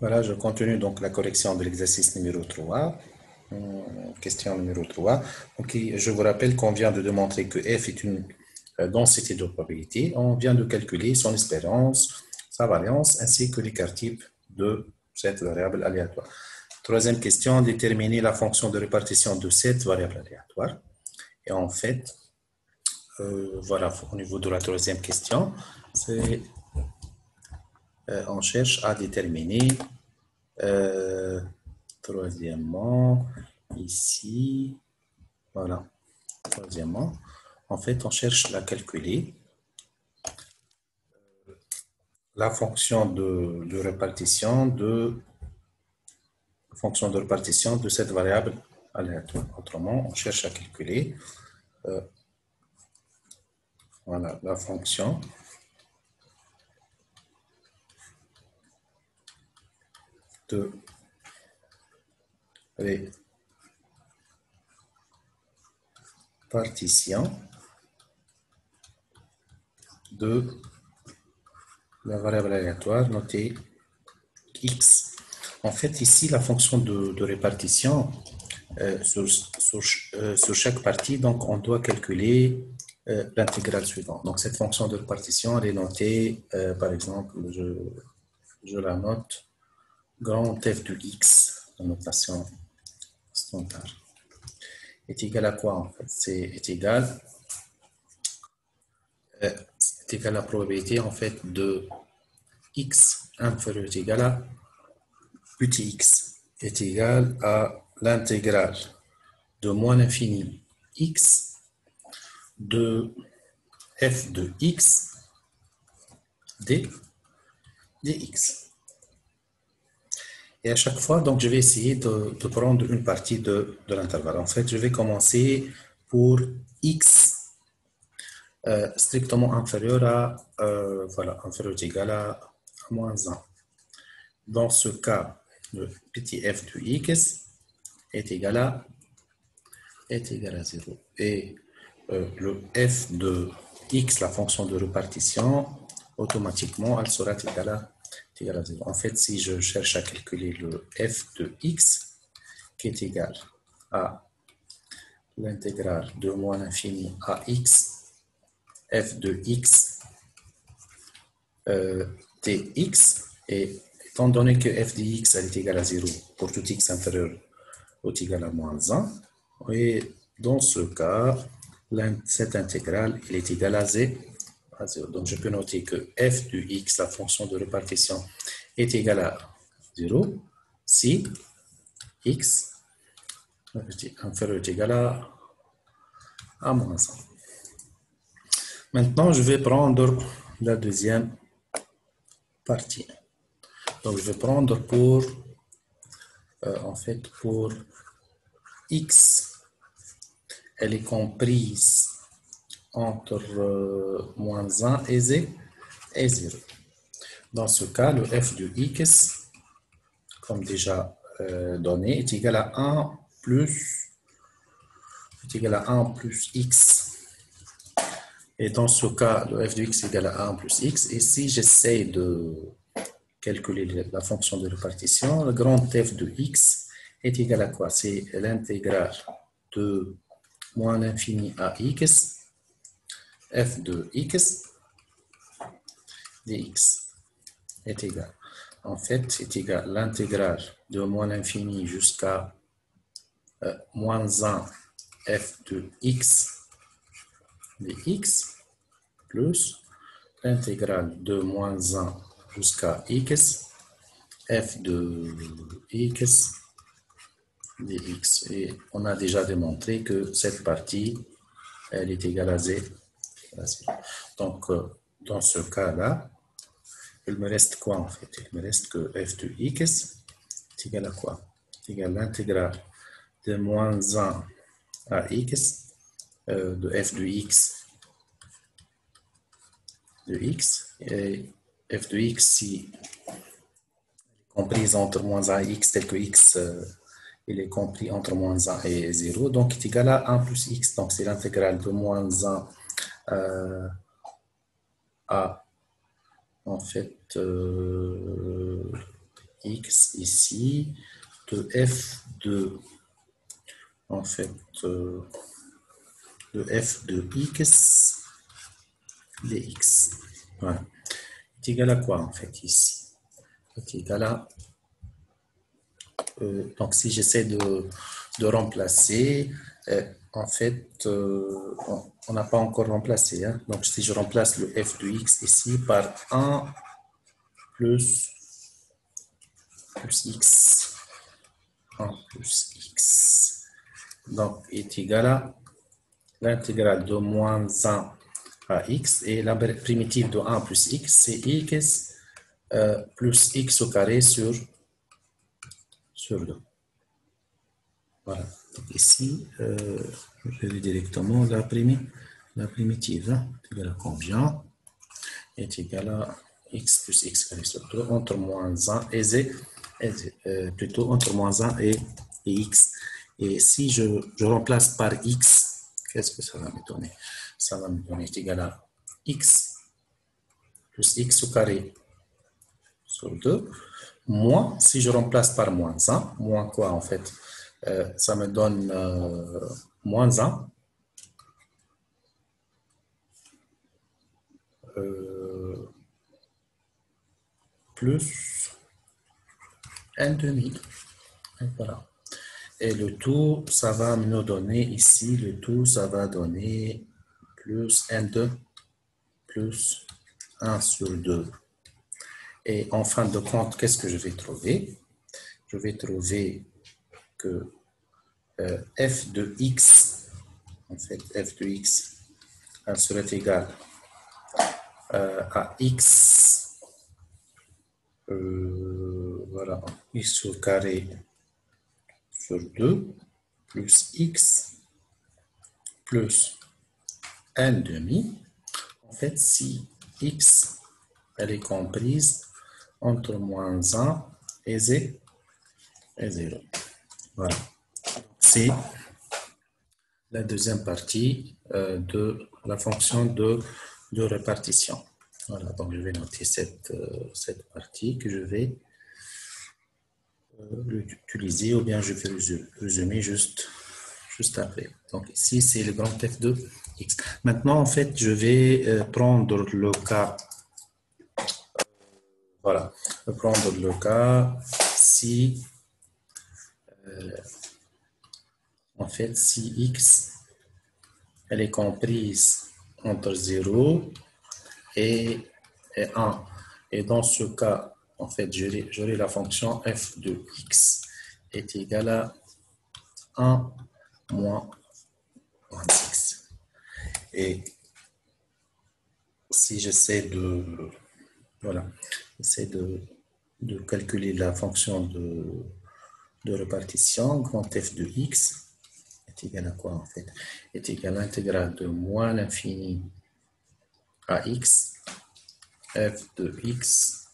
Voilà, je continue donc la correction de l'exercice numéro 3. Question numéro 3. Donc, je vous rappelle qu'on vient de démontrer que F est une densité de probabilité. On vient de calculer son espérance, sa variance, ainsi que l'écart type de cette variable aléatoire. Troisième question, déterminer la fonction de répartition de cette variable aléatoire. Et en fait, voilà, au niveau de la troisième question, on cherche à déterminer troisièmement, ici, voilà, troisièmement, en fait, on cherche à calculer la fonction de répartition de cette variable aléatoire. Autrement, on cherche à calculer voilà, la fonction de répartition de la variable aléatoire notée x. En fait, ici, la fonction de répartition sur chaque partie, donc on doit calculer l'intégrale suivante. Donc, cette fonction de répartition, elle est notée, par exemple, je la note grand f de x, la notation standard, est égal à quoi en fait? C'est égal à la probabilité en fait de x inférieur ou égal à petit x est égal à l'intégrale de moins l'infini x de f de x dx. Et à chaque fois, donc, je vais essayer de prendre une partie de l'intervalle. En fait, je vais commencer pour x strictement inférieur à, voilà, inférieur ou égal à moins 1. Dans ce cas, le petit f de x est égal à 0. Et le f de x, la fonction de répartition, automatiquement, elle sera égale à 0. En fait, si je cherche à calculer le f de x, qui est égal à l'intégrale de moins l'infini à x, f de x dx, et étant donné que f de x elle est égale à 0 pour tout x inférieur ou égal à moins 1, et dans ce cas, cette intégrale elle est égale à 0. Donc je peux noter que f de x, la fonction de répartition, est égale à 0 si x inférieur ou égal à moins 1. Maintenant, je vais prendre la deuxième partie. Donc, je vais prendre pour, en fait, pour x, elle est comprise entre moins 1 et 0. Dans ce cas, le f de x, comme déjà donné, est égal à 1 plus x. Et dans ce cas, le f de x est égal à 1 plus x. Et si j'essaie de calculer la fonction de répartition, le grand f de x est égal à quoi? C'est l'intégrale de moins l'infini à x, f de x dx est égal. En fait, c'est égal à l'intégrale de moins l'infini jusqu'à moins 1 f de x dx plus l'intégrale de moins 1 jusqu'à x f de x dx. Et on a déjà démontré que cette partie, elle est égale à 0. Donc, dans ce cas-là, il me reste quoi en fait? Il me reste que f de x est égal à quoi? C'est égal à l'intégrale de moins 1 à x de f de x et f de x si comprise entre moins 1 et x tel que x il est compris entre moins 1 et 0, donc est égal à 1 plus x, donc c'est l'intégrale de moins 1 à en fait x ici, de f de, en fait, de f de x dx. Voilà. Est égal à quoi, en fait, ici? Est égal à... donc, si j'essaie de remplacer, en fait, on n'a pas encore remplacé. Hein? Donc, si je remplace le f de x ici par 1 plus x, 1 plus x, donc est égal à l'intégrale de moins 1 à x, et la primitive de 1 plus x, c'est x plus x au carré sur 2. Voilà. Donc ici, je vais directement la primitive. Hein, est égale à combien? Est égal à x plus x carré sur 2 entre moins 1 et z, plutôt entre moins 1 et x. Et si je remplace par x, qu'est-ce que ça va me donner? Ça va me donner est égal à x plus x au carré sur 2, moins, si je remplace par moins 1, moins quoi en fait? Ça me donne moins 1 plus 1 demi. Et voilà. Et le tout, ça va nous donner ici, le tout, ça va donner plus 1, 2, plus 1 sur 2. Et en fin de compte, qu'est-ce que je vais trouver? Je vais trouver que f de x, en fait, f de x, elle serait égale à x, voilà, x au carré sur 2, plus x, plus 1 demi. En fait, si x, elle est comprise entre moins 1 et 0. Voilà. C'est la deuxième partie de la fonction de répartition. Voilà, donc je vais noter cette partie que je vais l'utiliser, ou bien je vais résumer juste après. Donc ici, c'est le grand F de x. Maintenant, en fait, je vais prendre le cas, voilà, prendre le cas si, en fait, si x, elle est comprise entre 0 et 1. Et dans ce cas, en fait, j'aurai la fonction f de x est égale à 1 moins 6. Et si j'essaie de, voilà, j'essaie de calculer la fonction de répartition, grand f de x est égal à quoi en fait? Est égal à l'intégrale de moins l'infini à x, f de x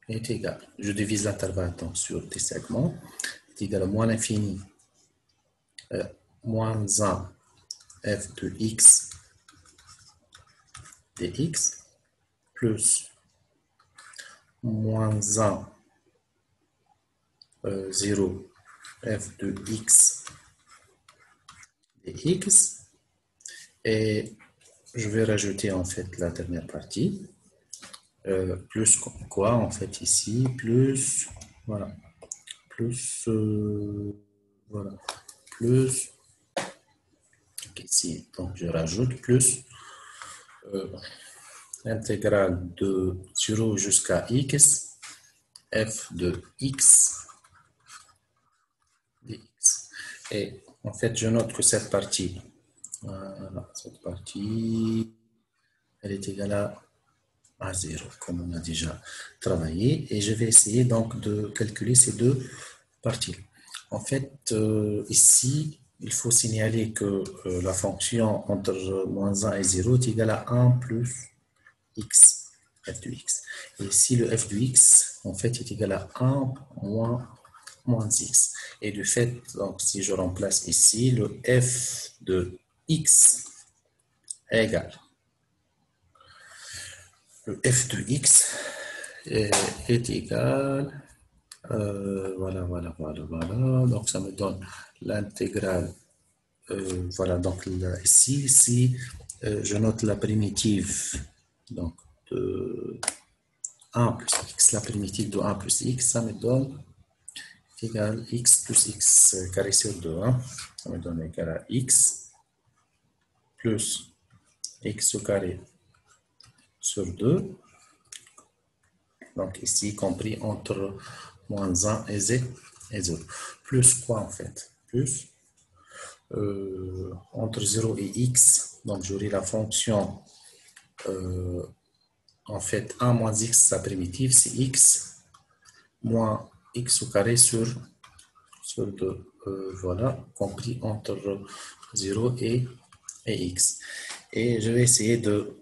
est égal. Je divise l'intervalle donc sur des segments, est égal à moins l'infini, moins 1 f de x dx, plus moins 1 0 f de x dx, et je vais rajouter en fait la dernière partie, plus quoi en fait ici, plus, voilà, plus, voilà, plus, ici, donc je rajoute plus l'intégrale de 0 jusqu'à x, f de x dx. Et en fait, je note que cette partie, voilà, cette partie, elle est égale à 0, comme on a déjà travaillé. Et je vais essayer donc de calculer ces deux parties. En fait, ici, il faut signaler que la fonction entre moins 1 et 0 est égale à 1 plus x, f de x. Et ici, le f de x, en fait, est égal à 1 moins x. Et de fait, donc, si je remplace ici, le f de x est égal. Le f de x est égal, voilà. Donc, ça me donne l'intégrale. Voilà, donc ici, je note la primitive, donc de 1 plus x, la primitive de 1 plus x, ça me donne égal x plus x carré sur 2. Hein. Ça me donne égal à x plus x au carré sur 2. Donc ici, compris entre moins 1 et 0. Plus quoi en fait? Plus entre 0 et x. Donc j'aurai la fonction en fait 1 moins x, la primitive, c'est x moins x au carré sur 2. Voilà, compris entre 0 et x. Et je vais essayer de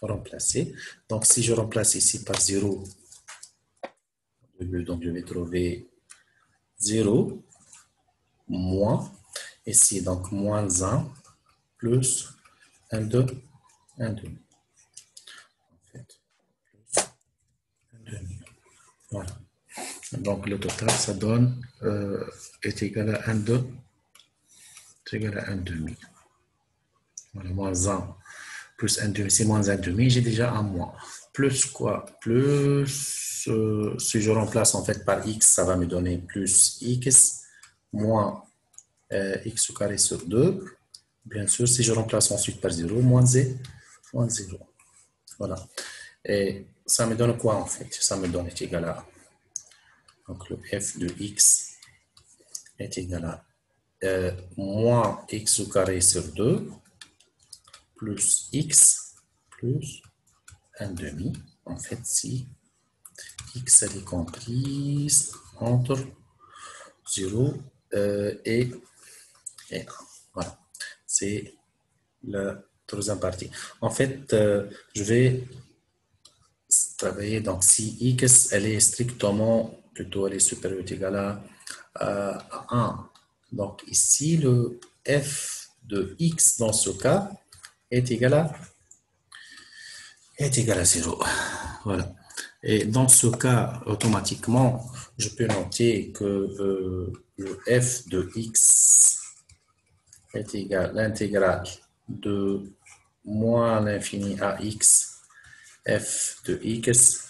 remplacer. Donc, si je remplace ici par 0, donc je vais trouver 0 moins, ici, donc moins 1 plus 1, 2, 1, 2. En fait, plus 1 demi. Voilà. Donc, le total, ça donne est égal à 1, 2, est égal à 1 demi. Voilà, moins 1 plus 1 demi, c'est moins 1 demi, j'ai déjà un moins. Plus quoi? Plus, si je remplace en fait par x, ça va me donner plus x moins x au carré sur 2. Bien sûr, si je remplace ensuite par 0, moins 0. Voilà. Et ça me donne quoi en fait? Ça me donne est égal à, donc le f de x est égal à moins x au carré sur 2 plus x plus 1 demi. En fait, si x elle est comprise entre 0 et 1. Voilà. C'est la troisième partie. En fait, je vais travailler. Donc, si x elle est strictement, plutôt elle est supérieure ou égale à 1. Donc, ici, le f de x dans ce cas est égal à 0. Voilà. Et dans ce cas, automatiquement, je peux noter que le f de x est égal à l'intégrale de moins l'infini à x, f de x.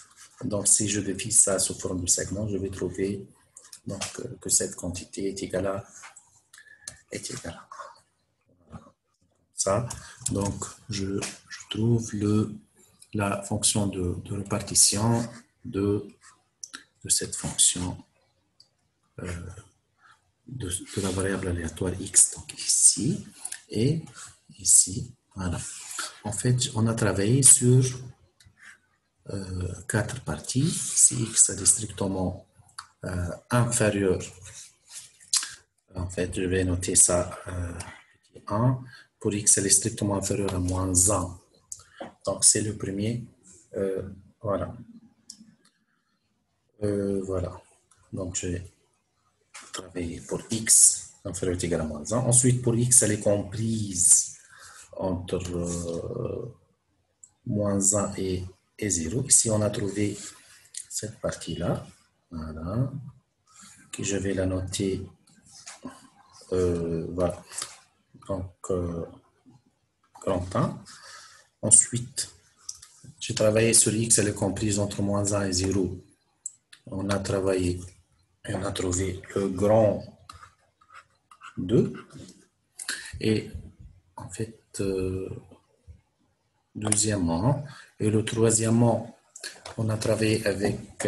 Donc, si je défie ça sous forme de segment, je vais trouver donc, que cette quantité est égale à 1. Ça, donc, je trouve la fonction de répartition de cette fonction de la variable aléatoire x, donc ici et ici. Voilà. En fait, on a travaillé sur 4 parties. Si x est strictement inférieur, en fait, je vais noter ça 1. Pour x, elle est strictement inférieure à moins 1. Donc, c'est le premier. Voilà. Voilà. Donc, je vais travailler pour x inférieur ou égal à moins 1. Ensuite, pour x, elle est comprise entre moins 1 et 0. Ici, on a trouvé cette partie-là. Voilà. Que je vais la noter. Voilà. Donc, grand 1. Ensuite, j'ai travaillé sur x, elle est comprise entre moins 1 et 0. On a travaillé et on a trouvé le grand 2. Et en fait, deuxièmement, et le troisièmement, on a travaillé avec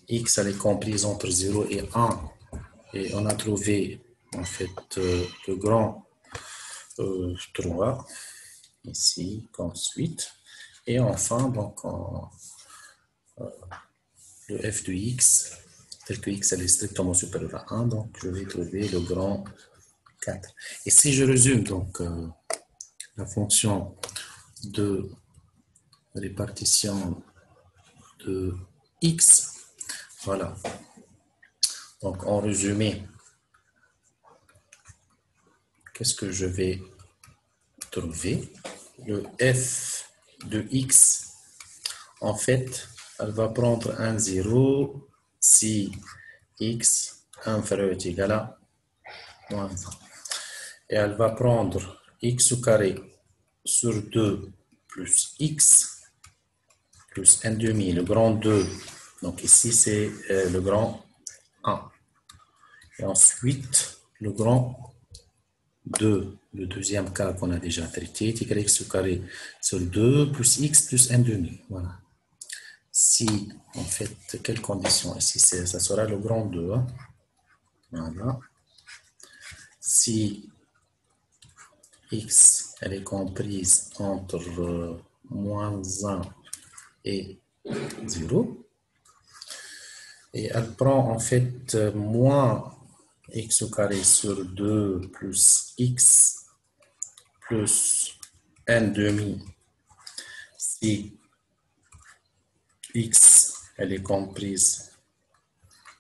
x, elle est comprise entre 0 et 1. Et on a trouvé en fait le grand 3 ici comme suite. Et enfin, donc, le f de x, tel que x elle est strictement supérieur à 1, donc je vais trouver le grand 4. Et si je résume donc la fonction de répartition de x, voilà. Donc en résumé, qu'est-ce que je vais trouver? Le f de x, en fait, elle va prendre un 0 si x inférieur ou égal à moins 1. Et elle va prendre x au carré sur 2 plus x plus 1 demi, le grand 2. Donc ici, c'est le grand 1. Et ensuite, le grand 2, le deuxième cas qu'on a déjà traité, est égal à x au carré sur 2 plus x plus 1 demi. Voilà. Si, en fait, quelles conditions? Ici, ça sera le grand 2. Hein. Voilà. Si x, elle est comprise entre moins 1 et 0, et elle prend en fait moins x au carré sur 2 plus x plus 1 demi si x elle est comprise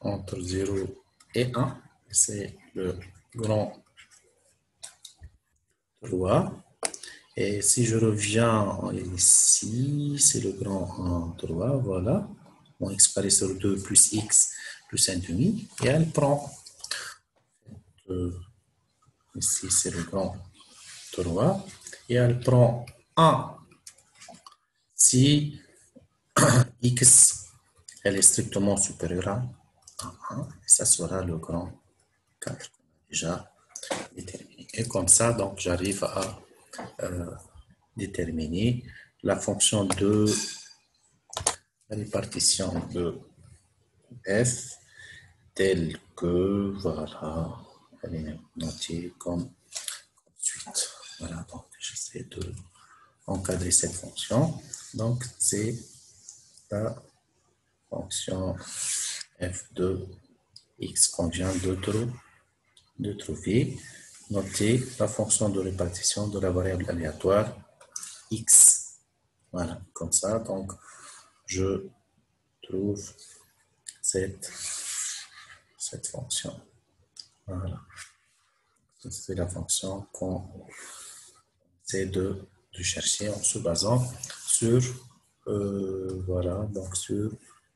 entre 0 et 1, c'est le grand 3. Et si je reviens ici, c'est le grand 1, 3, voilà. Mon x carré sur 2 plus x plus 1 demi. Et elle prend, ici c'est le grand 3. Et elle prend 1 si x elle est strictement supérieure à 1. Et ça sera le grand 4 qu'on a déjà déterminé. Et comme ça, donc j'arrive à déterminer la fonction de répartition de f telle que, voilà, elle est notée comme suite. Voilà, donc j'essaie de encadrer cette fonction. Donc c'est la fonction f de x qu'on vient de trouver. Notez la fonction de répartition de la variable aléatoire x. Voilà, comme ça, donc je trouve cette fonction. Voilà. C'est la fonction qu'on essaie de chercher en se basant sur, voilà, donc sur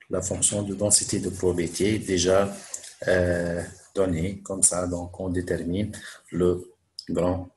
la fonction de densité de probabilité déjà donnée. Comme ça, donc on détermine le grand